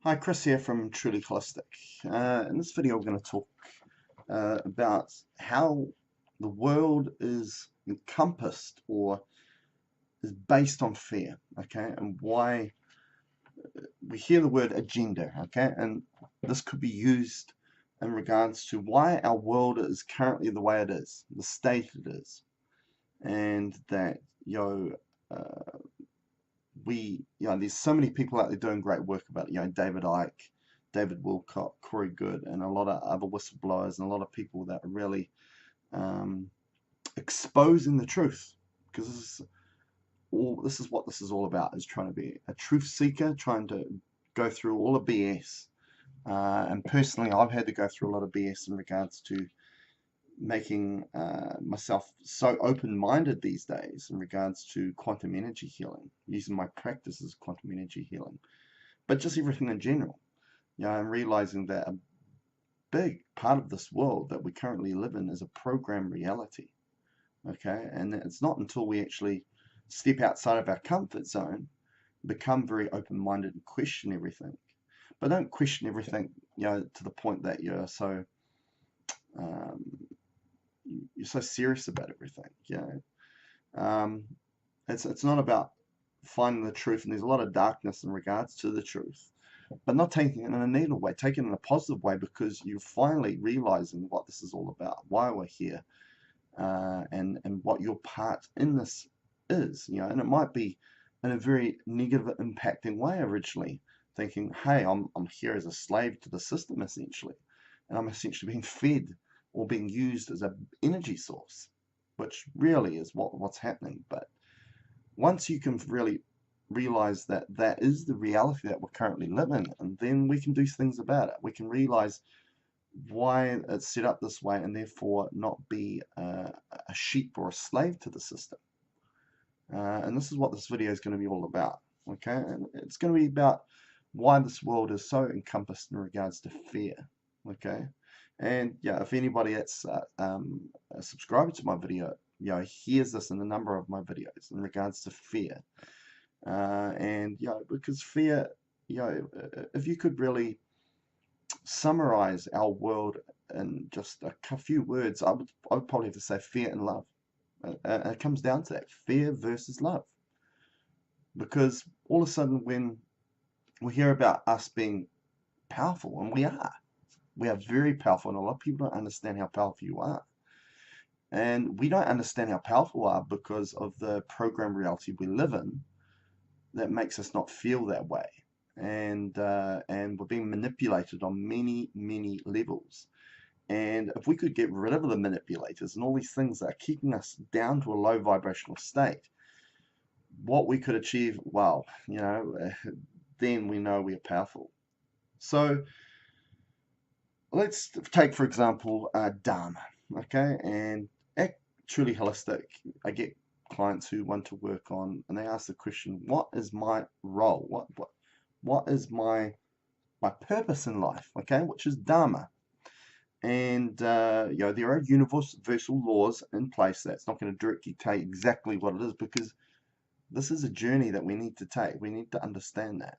Hi, Chris here from Truly Holistic. In this video, we're going to talk about how the world is encompassed or is based on fear, okay, and why we hear the word agenda, okay, and this could be used in regards to why our world is currently the way it is, the state it is, and that, uh, there's so many people out there doing great work about it. David Icke, David Wilcock, Corey Good, and a lot of other whistleblowers, and a lot of people that are really um, exposing the truth. Because this is what this is all about: is trying to be a truth seeker, trying to go through all the BS. And personally, I've had to go through a lot of BS in regards to making myself so open-minded these days in regards to quantum energy healing, using my practices quantum energy healing, but just everything in general. I'm realizing that a big part of this world that we currently live in is a program reality. Okay, and it's not until we actually step outside of our comfort zone, become very open-minded and question everything. But don't question everything, to the point that um, you're so serious about everything. Um, it's not about finding the truth, and there's a lot of darkness in regards to the truth, but not taking it in a negative way, taking it in a positive way, because you're finally realizing what this is all about, why we're here, and what your part in this is. And it might be in a very negative, impacting way originally, thinking, hey, I'm here as a slave to the system essentially, and I'm essentially being fed or being used as an energy source, which really is what's happening. But once you can really realize that that is the reality that we're currently living, and then we can do things about it. We can realize why it's set up this way, and therefore not be a sheep or a slave to the system. And this is what this video is going to be all about. Okay, and it's going to be about why this world is so encompassed in regards to fear. Okay, and yeah, if anybody that's a subscriber to my video, hears this in a number of my videos in regards to fear. And because fear, if you could really summarize our world in just a few words, I would probably have to say fear and love. It comes down to that, fear versus love. Because all of a sudden, when we hear about us being powerful, and we are very powerful, and a lot of people don't understand how powerful you are. And we don't understand how powerful we are because of the program reality we live in that makes us not feel that way. And we're being manipulated on many levels. And if we could get rid of the manipulators and all these things that are keeping us down to a low vibrational state, what we could achieve, well, then we know we are powerful. So let's take, for example, Dharma, okay? And at Truly Holistic, I get clients who want to work on, and they ask the question, what is my role? What is my purpose in life, okay? Which is Dharma. And there are universal laws in place that's not going to directly tell you exactly what it is, because this is a journey that we need to take. We need to understand that.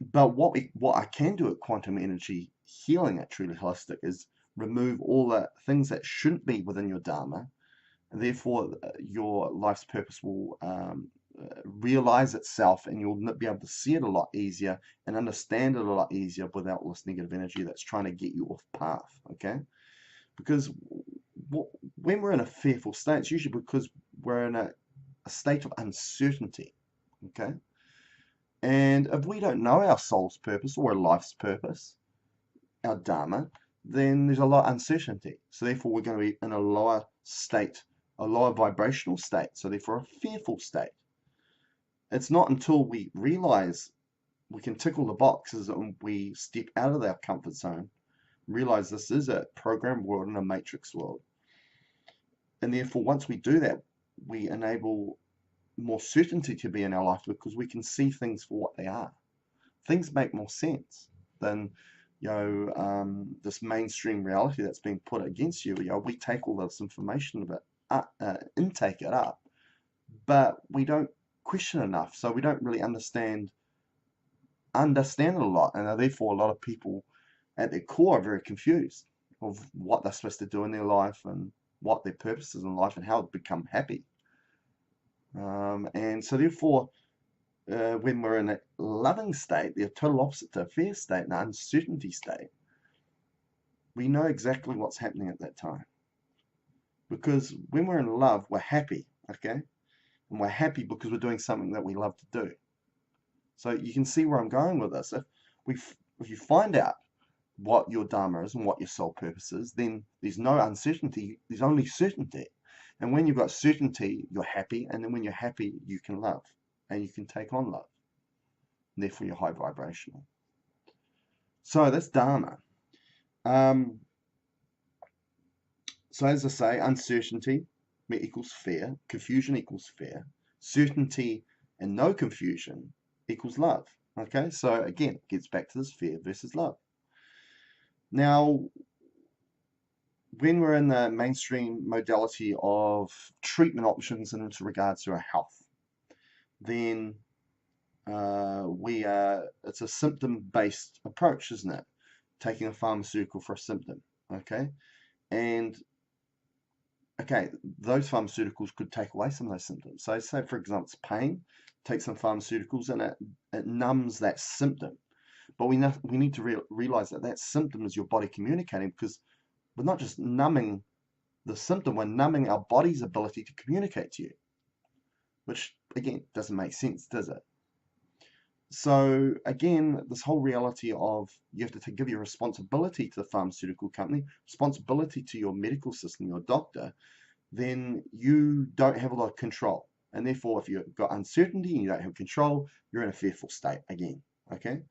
But what I can do at quantum energy healing at Truly Holistic is remove all the things that shouldn't be within your Dharma, and therefore your life's purpose will realize itself, and you'll be able to see it a lot easier and understand it a lot easier without all this negative energy that's trying to get you off path. Okay, because when we're in a fearful state, it's usually because we're in a state of uncertainty. Okay, and if we don't know our soul's purpose or our life's purpose, our Dharma, then there's a lot of uncertainty. So therefore we're going to be in a lower state, a lower vibrational state, so therefore a fearful state. It's not until we realize we can tick all the boxes and we step out of our comfort zone, realize this is a program world and a matrix world. And therefore once we do that, we enable more certainty to be in our life, because we can see things for what they are. Things make more sense than this mainstream reality that's being put against you. We take all this information of it, intake it up, but we don't question enough, so we don't really understand understand it a lot, and therefore a lot of people at their core are very confused of what they're supposed to do in their life and what their purpose is in life and how to become happy. And so therefore, when we're in a loving state, the total opposite to a fear state, an uncertainty state, we know exactly what's happening at that time. Because when we're in love, we're happy, okay? And we're happy because we're doing something that we love to do. So you can see where I'm going with this. If you find out what your Dharma is and what your soul purpose is, then there's no uncertainty, there's only certainty. And when you've got certainty, you're happy, and then when you're happy, you can love, and you can take on love. And therefore, you're high vibrational. So that's Dharma. So as I say, uncertainty equals fear, confusion equals fear, certainty and no confusion equals love. Okay, so again, it gets back to this fear versus love. Now, when we're in the mainstream modality of treatment options in regards to our health, then it's a symptom-based approach, isn't it? Taking a pharmaceutical for a symptom, okay? And okay, those pharmaceuticals could take away some of those symptoms. So say, for example, it's pain, take some pharmaceuticals and it numbs that symptom. But we need to realize that that symptom is your body communicating, because we're not just numbing the symptom, we're numbing our body's ability to communicate to you. Which, again, doesn't make sense, does it? So, again, this whole reality of you have to give your responsibility to the pharmaceutical company, responsibility to your medical system, your doctor, then you don't have a lot of control. And therefore, if you've got uncertainty and you don't have control, you're in a fearful state again, okay?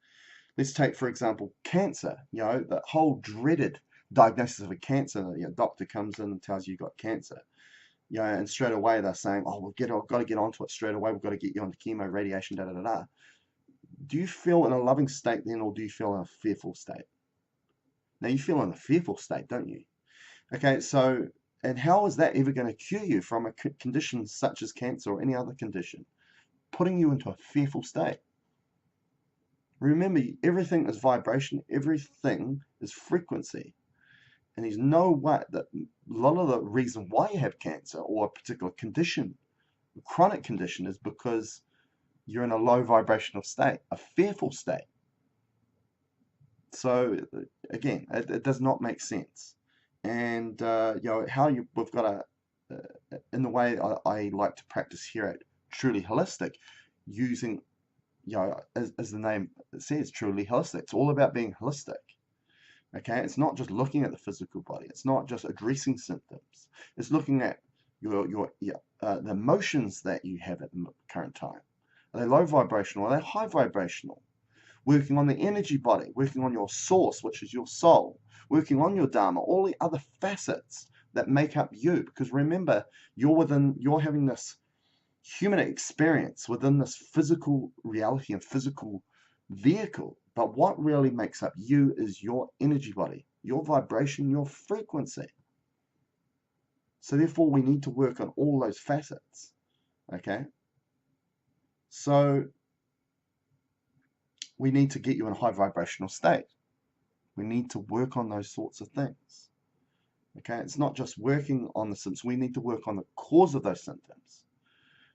Let's take, for example, cancer. You know, the whole dreaded diagnosis of a cancer. The doctor comes in and tells you you've got cancer. You know, and straight away they're saying, "Oh, we've got to get onto it straight away. We've got to get you onto chemo, radiation, da da da da." Do you feel in a loving state then, or do you feel in a fearful state? Now you feel in a fearful state, don't you? Okay, so and how is that ever going to cure you from a condition such as cancer or any other condition? Putting you into a fearful state. Remember, everything is vibration, everything is frequency. And there's no way that a lot of the reason why you have cancer or a particular condition, a chronic condition, is because you're in a low vibrational state, a fearful state. So again, it does not make sense. And you know, we've got in the way I like to practice here at Truly Holistic, using, you know, as the name says, truly holistic. It's all about being holistic. Okay, it's not just looking at the physical body. It's not just addressing symptoms. It's looking at the emotions that you have at the current time. Are they low vibrational? Are they high vibrational? Working on the energy body, working on your source, which is your soul, working on your Dharma, all the other facets that make up you. Because remember, you're having this human experience within this physical reality and physical vehicle. But what really makes up you is your energy body, your vibration, your frequency. So therefore, we need to work on all those facets. Okay? So we need to get you in a high vibrational state. We need to work on those sorts of things. Okay? It's not just working on the symptoms. We need to work on the cause of those symptoms.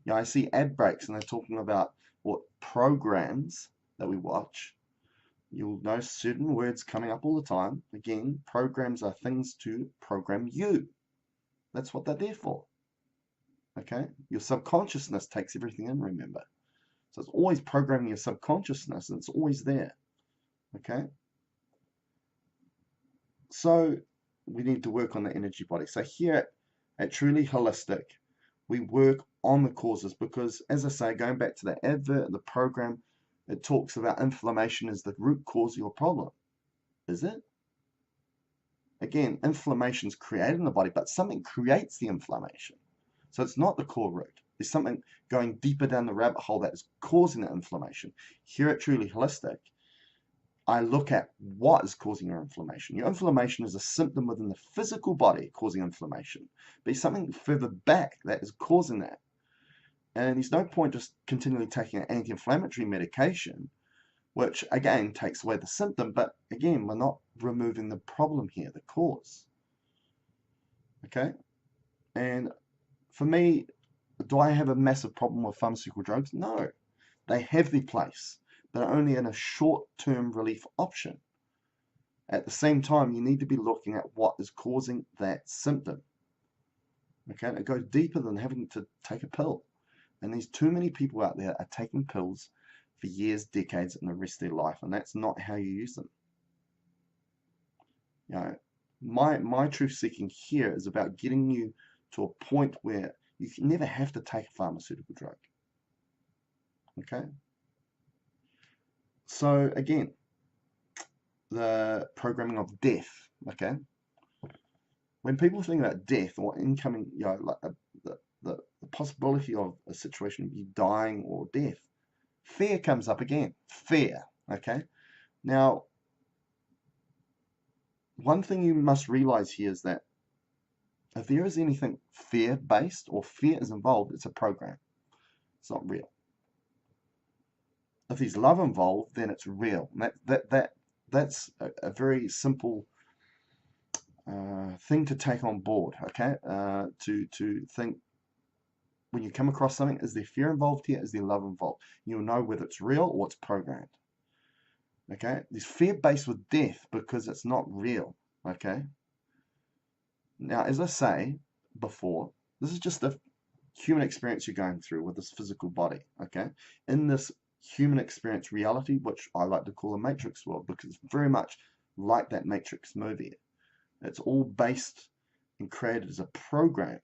You know, I see ad breaks and they're talking about what programs that we watch. You'll notice certain words coming up all the time. Again, programs are things to program you. That's what they're there for. Okay? Your subconsciousness takes everything in, remember. So it's always programming your subconsciousness, and it's always there. Okay? So we need to work on the energy body. So here at Truly Holistic, we work on the causes, because, as I say, going back to the advert, the program, it talks about inflammation as the root cause of your problem. Is it? Again, inflammation is created in the body, but something creates the inflammation. So it's not the core root. There's something going deeper down the rabbit hole that is causing the inflammation. Here at Truly Holistic, I look at what is causing your inflammation. Your inflammation is a symptom within the physical body causing inflammation, but it's something further back that is causing that. And there's no point just continually taking an anti-inflammatory medication which again takes away the symptom, but again, we're not removing the problem here, the cause. Okay? And for me, do I have a massive problem with pharmaceutical drugs? No. They have their place. They're only in a short-term relief option. At the same time, you need to be looking at what is causing that symptom. Okay? And it goes deeper than having to take a pill. And there's too many people out there are taking pills for years, decades, and the rest of their life, and that's not how you use them. You know, my truth seeking here is about getting you to a point where you can never have to take a pharmaceutical drug. Okay? So again, the programming of death. Okay? When people think about death or incoming, you know, like the possibility of a situation of you dying or death, fear comes up again. Fear. Okay? Now, one thing you must realize here is that if there is anything fear-based or fear is involved, it's a program. It's not real. If there's love involved, then it's real. That's a very simple thing to take on board. Okay, to think when you come across something, is there fear involved here? Is there love involved? You'll know whether it's real or it's programmed. Okay, there's fear based with death because it's not real. Okay. Now, as I say before, this is just the human experience you're going through with this physical body. Okay, in this human experience reality, which I like to call a matrix world, because it's very much like that Matrix movie. It's all based and created as a program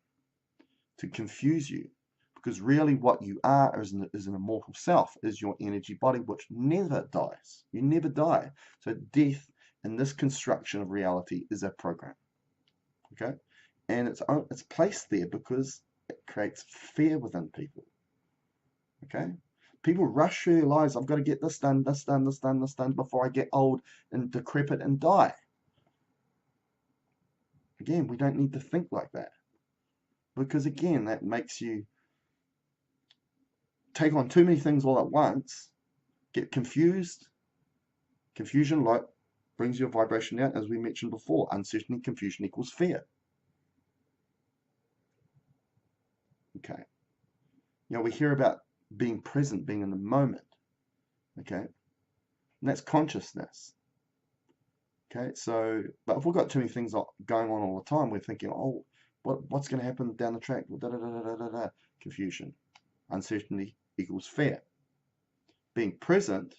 to confuse you, because really what you are is an immortal self, is your energy body, which never dies. You never die. So death in this construction of reality is a program. Okay, and it's placed there because it creates fear within people. Okay, people rush through their lives. I've got to get this done, this done, this done, this done before I get old and decrepit and die. Again, we don't need to think like that, because again, that makes you take on too many things all at once, get confused. Confusion, like, brings your vibration down, as we mentioned before. Uncertainty, confusion equals fear. Okay. You know, we hear about being present, being in the moment. Okay. And that's consciousness. Okay. So, but if we've got too many things going on all the time, we're thinking, oh, what's going to happen down the track? Da, da, da, da, da, da. Confusion. Uncertainty equals fear. Being present,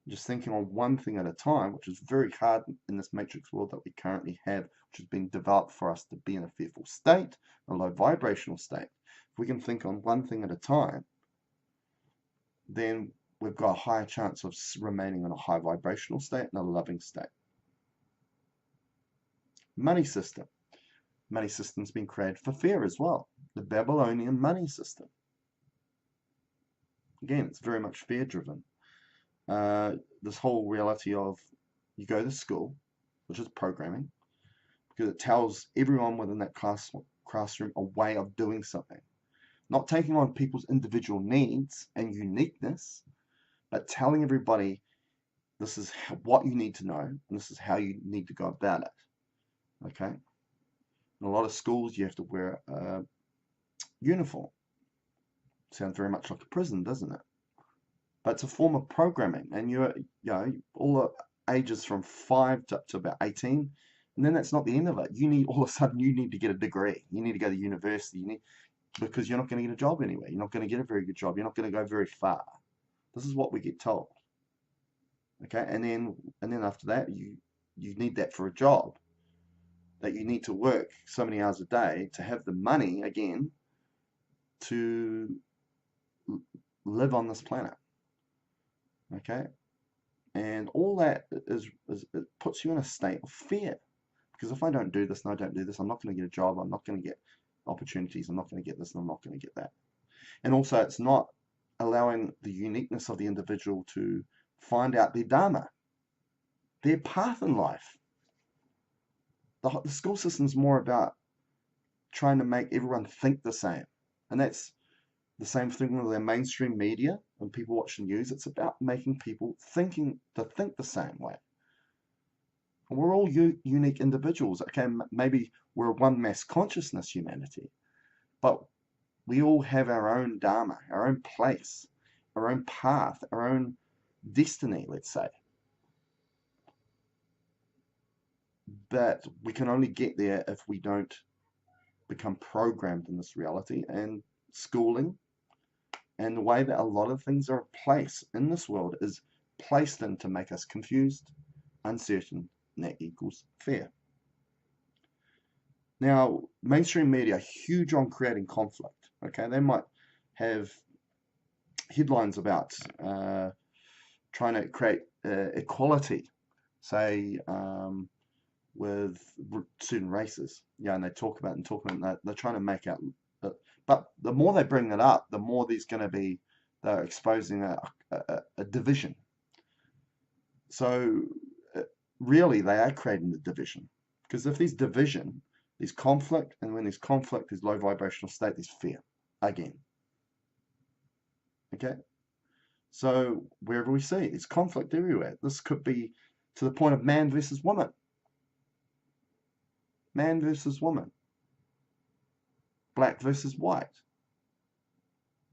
just thinking on one thing at a time, which is very hard in this matrix world that we currently have, which has been developed for us to be in a fearful state, a low vibrational state. If we can think on one thing at a time, then we've got a higher chance of remaining in a high vibrational state and a loving state. Money system. Money system's been created for fear as well. The Babylonian money system. Again, it's very much fear driven. This whole reality of you go to school, which is programming, because it tells everyone within that classroom a way of doing something. Not taking on people's individual needs and uniqueness, but telling everybody this is what you need to know and this is how you need to go about it. Okay? In a lot of schools, you have to wear a uniform. Sounds very much like a prison, doesn't it? But it's a form of programming, and you know, all the ages from 5 to about 18, and then that's not the end of it. You need, all of a sudden, you need to get a degree. You need to go to university. Because you're not going to get a job anywhere. You're not going to get a very good job. You're not going to go very far. This is what we get told. Okay, and then after that, you need that for a job. That you need to work so many hours a day to have the money again to live on this planet. Okay, and all that is it puts you in a state of fear, because if I don't do this and I don't do this, I'm not going to get a job. I'm not going to get opportunities. I'm not going to get this and I'm not going to get that. And also, it's not allowing the uniqueness of the individual to find out their dharma, their path in life. The school system is more about trying to make everyone think the same, and that's the same thing with their mainstream media. when people watch the news, it's about making people think the same way. We're all unique individuals. Okay, maybe we're one mass consciousness humanity, but we all have our own dharma, our own place, our own path, our own destiny, let's say. But we can only get there if we don't become programmed in this reality. And schooling and the way that a lot of things are placed in this world is placed in to make us confused, uncertain, and that equals fear. Now, mainstream media are huge on creating conflict. Okay, they might have headlines about trying to create equality, say, with certain races. Yeah, and they talk about and they're trying to make out. But the more they bring it up, the more there's going to be, they're exposing a division. So really, they are creating the division. Because if there's division, there's conflict, and when there's conflict, there's low vibrational state, there's fear again. Okay? So wherever we see, there's conflict everywhere. This could be to the point of man versus woman. Man versus woman. Black versus white.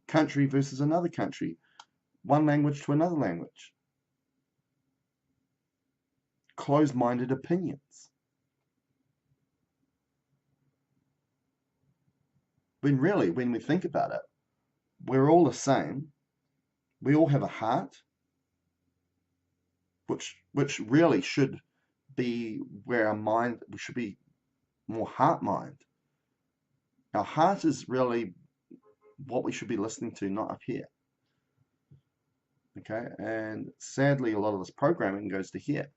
Country versus another country. One language to another language. Closed-minded opinions. When really, when we think about it, we're all the same. We all have a heart, which really should be where our mind, we should be more heart mind. Our heart is really what we should be listening to, not up here. Okay, and sadly, a lot of this programming goes to here,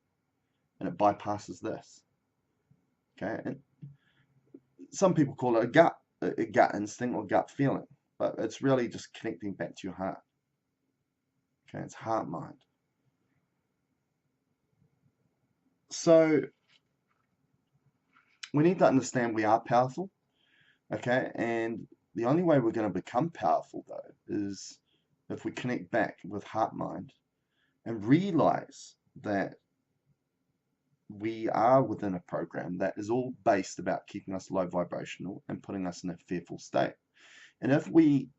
and it bypasses this. Okay, and some people call it a gut instinct or gut feeling, but it's really just connecting back to your heart. Okay, it's heart mind. So we need to understand we are powerful. Okay, and the only way we're going to become powerful, though, is if we connect back with heart mind and realize that we are within a program that is all based about keeping us low vibrational and putting us in a fearful state. And if we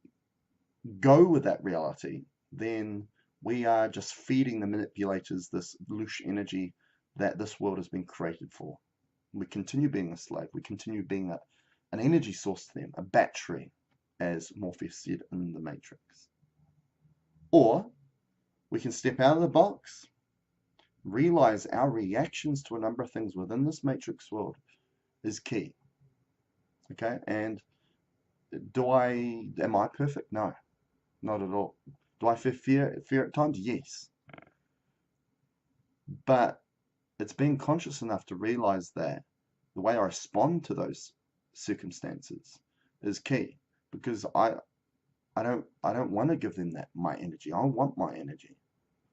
go with that reality, then we are just feeding the manipulators this loose energy that this world has been created for. We continue being a slave. We continue being an energy source to them, a battery, as Morpheus said in the Matrix. Or we can step out of the box, realize our reactions to a number of things within this Matrix world is key. Okay, and am I perfect? No, not at all. Do I fear at times? Yes. But it's being conscious enough to realize that the way I respond to those circumstances is key, because I don't want to give them my energy. I want my energy.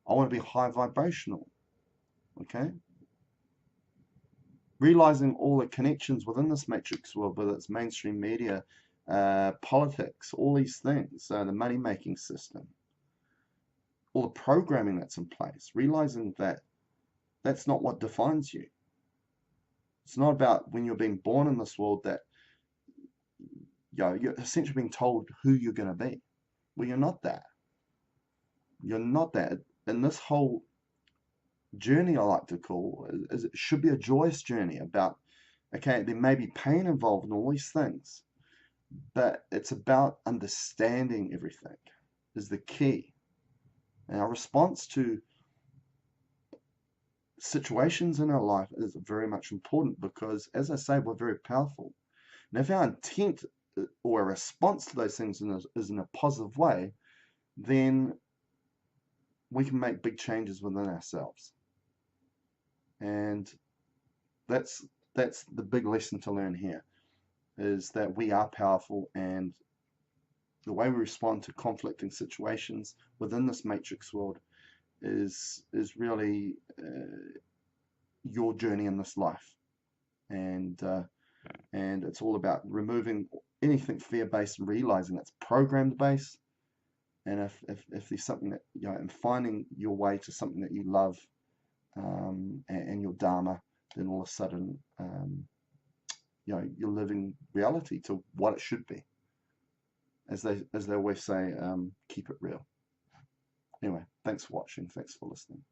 I want to be high vibrational. Okay? Realizing all the connections within this matrix world, whether it's mainstream media, politics, all these things, the money-making system, all the programming that's in place, realizing that that's not what defines you. It's not about when you're being born in this world that you're essentially being told who you're going to be. Well, you're not that. You're not that. And this whole journey, I like to call, it should be a joyous journey about, okay, there may be pain involved in all these things, but it's about understanding everything is the key. And our response to situations in our life is very much important because, as I say, we're very powerful. And if our intent or a response to those things is in a positive way, then we can make big changes within ourselves. And that's the big lesson to learn here, is that we are powerful, and the way we respond to conflicting situations within this matrix world is really your journey in this life. And it's all about removing anything fear-based and realizing it's programmed based, And if there's something that, and finding your way to something that you love, and your dharma, then all of a sudden, you're living reality to what it should be. As they always say, keep it real. Anyway, thanks for watching. Thanks for listening.